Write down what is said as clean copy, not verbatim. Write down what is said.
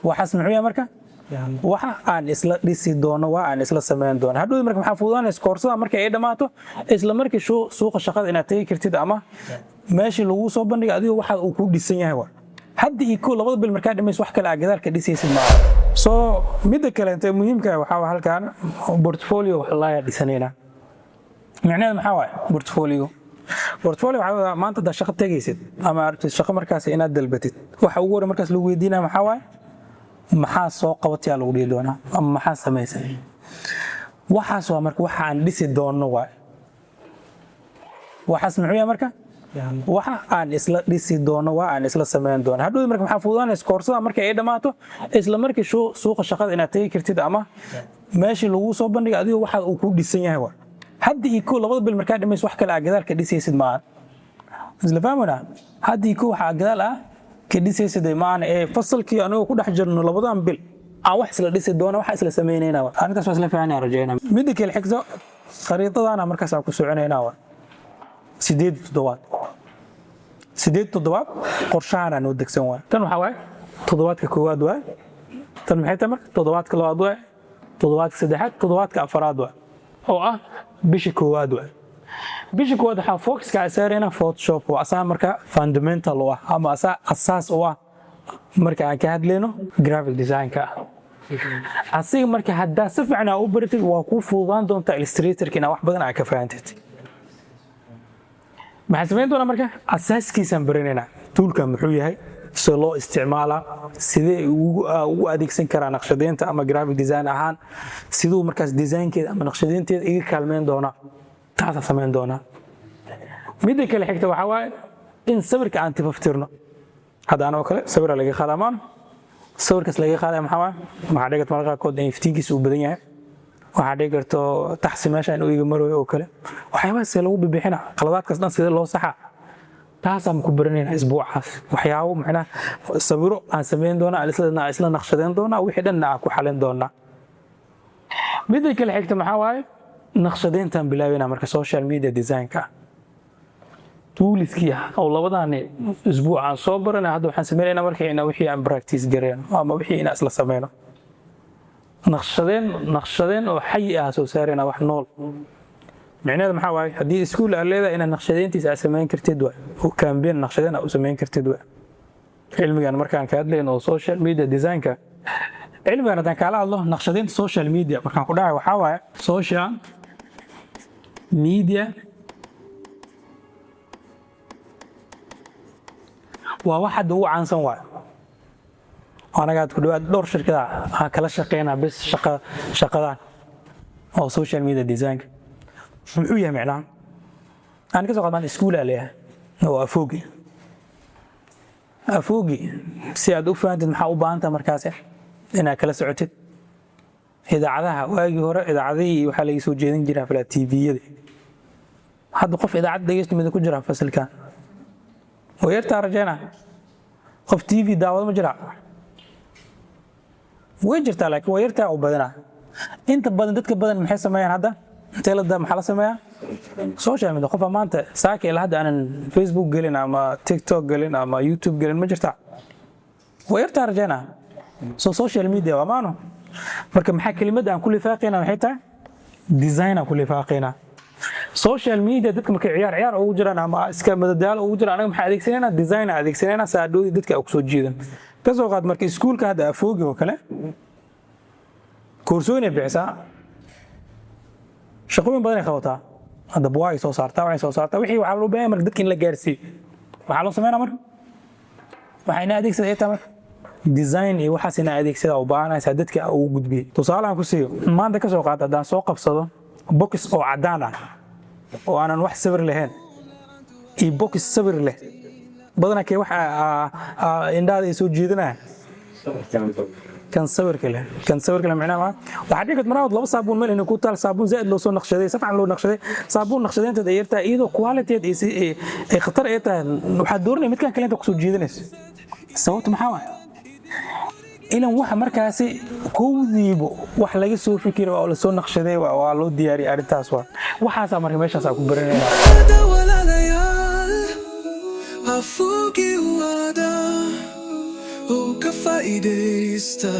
waxaas muxuu yahay marka waxa aan isla dhisi doono waa aan isla sameyn doono hadhow marka maxaa fududaanaysa koorsada markay ay dhamaato isla markii suuqa shaqada inaad tagi kartid ama meeshii lagu soo bandhigo adigu waxa uu ku dhisan yahay waa haddii ku labada bil markaa dhimays wax kale gadaalka dhisaysid ma soo midda kale inta muhiimka waxa halkaan portfolio wax la dhisanayna macnaheedu maxaa waay portfolio waxa maanta da shaqo tagaysid ama shaqo markaas inaad dalbatid waxa ugu hore markaas lagu weydiinaa maxaa waay maxaa soo qabatay lagu dhigi doonaa ama maxaa sameysay waxaas waa marka waxa aan dhisi doono waay waxaas muxuu yahay marka waxa aan isla dhisi doono waa aan isla sameyn doono hadhow marka maxaa fududaanaysa koorsada markay ay dhamaato isla markii suuqa shaqada inaad tagi kartid ama meeshii lagu soo bandhigo adigu waxa uu ku dhisan yahay waa haddii ku labada bil markaa dhimays wax kale gadaalka dhisaysid ma isla fahmana haddii ku waxa gadaal ka dhisaysid maana fasalkii anagu ku dhex jirno labadan bil aan wax isla dhisi doono wax isla sameeynayna arintaas waa isla fiicnaa rajayna mid kale xigso khariidadana markaas aan ku soconaynaa waa 8 toddobaad qorshahan oo degsan waa tan waxa waay toddobaadka koowaad waa tan maxay tahay marka toddobaadka labaad waa toddobaadka saddexaad toddobaadka afraad waa oo bisha koowaad waa bisha koowaad waxa focus ka saarayna Photoshop waa asaa marka fundamental waa ama asaas waa marka aan ka hadlayno graphic design ka asiga marka hadda si fiican u baratid waa ku fududaan doonta Illustrator kina wax badan aad ka fahanteed maxaa sameyn doona marka asaaskiisan baranayna toolka muxuu yahay soo loo isticmaala sidee ugu adeegsan karaa naqshadeynta ama graphic design ahaan sidoo markaas design-keeda ama naqshadeynteeda iga kaalmeyn doona taas sameyn doona mid kale xigta waxa waay in sawirka aan tifaftirno hadaan oo kale sawir laga qaadamaan sawirkaas laga qaaday maxaa dhigad marka kood iftiinkiisa u badan yahay waxa dhigto taxsi meesha inuu iga marayo oo kale waxyaabaha si lagu bixina qaladaadkaas dhan sida loo saxa taas aan ku baranayna isbuucaas waxyaabo macna sawiro aan sameyn doona isla naqshadeyn doona wixii dhan aan ku xalin doona mid kale xigta maxaa waaye naqshadeyntan bilaabina marka social media design ka toolskiya oo labadan isbuuc aan soo baranay hadda waxaan sameeynaa markii wixii aan practice gareeno ama wixii aan isla sameeyno naqshadeen oo xay soo saarayna wax nool macnaheedu maxaa waaye haddii iskuul aad leedahay inaad naqshadeyntiisa aad sameyn kartid waa oo campaign naqshadeen aad u sameyn kartid waa cilmigan markaan ka hadlayno oo social media design ka cilmigan hadaan kala hadlo naqshadeynta social media markaan ku dhahay waxaa waaye social media waa waxa ugu caansan waa anaga ku dhawaad dhowr shirkada kala shaqeynaa bis shaqadan oo social media design muxuu yahay macnaha aan ka soo qaadan iskuul leeyahay oo afoogi si aad u fahanted maxaa u baahan tahay markaas inaad kala socotid idaacadaha waagi hore idaacadii waxa laga soo jeedin jiray fala TV-yada hadda qof idaacad dhageysto mid ku jira fasalkan oo yarta rajayna qof TV daawad ma jira way jirtaa laakiin way yartaa u badana inta badan dadka badan maxay sameeyaan hadda teelada maxaa la sameeyaa social media qof maanta saaka ilaa hadda aan Facebook galin ama TikTok galin ama YouTube galin ma jirtaa way yartaa rajayna social media waa maano marka maxaa kelimada aan ku lifaaqeynaa waxay tahay design aan ku lifaaqeynaa social media dadka markay ciyaar ugu jiraan ama iska madadaalo ugu jiraan anaga maxaa adeegsanayna design adeegsanayna saadhoodi dadka ku soo jiidan kasoo qaad markii iskuulka hadda afoogi oo kale koorsooyin bixisa shaqooyin badan ay qabataa hadda buwaay soo saartaa wixii waxa loo baahan marka dadka in la gaarsiiyo waxa loo sameeyaa marka waxayna adeegsadaytaa marka design iyo waxa sina adeegsada oo baahanaysa dadka ugu gudbiyo tusaale aan ku siiyo maanta kasoo qaad hadaan soo qabsado box oo cadaan ah oo aanan wax sawir lahayn iyo box sawir leh badana kee waxa indhaada soo jeedinaa kan sawirka leh macnaheedu waxa dhigad maraad laba saabuun meel inuu ku taal saabuun zaid loo soo naqshaday safan loo naqshaday saabuun naqshadeynta dayarta iyadoo quality ay khatar ay tahay waxa dooranay midkan kale inta ku soo jeedinayso sababta maxaa waaye ilan waxa markaasi koodiibo wax laga soo fikiro oo la soo naqshaday waa loo diyaariyay arintaas waxaas marka meeshaas ku baranayna afugi wada oo ka faa'iidaysta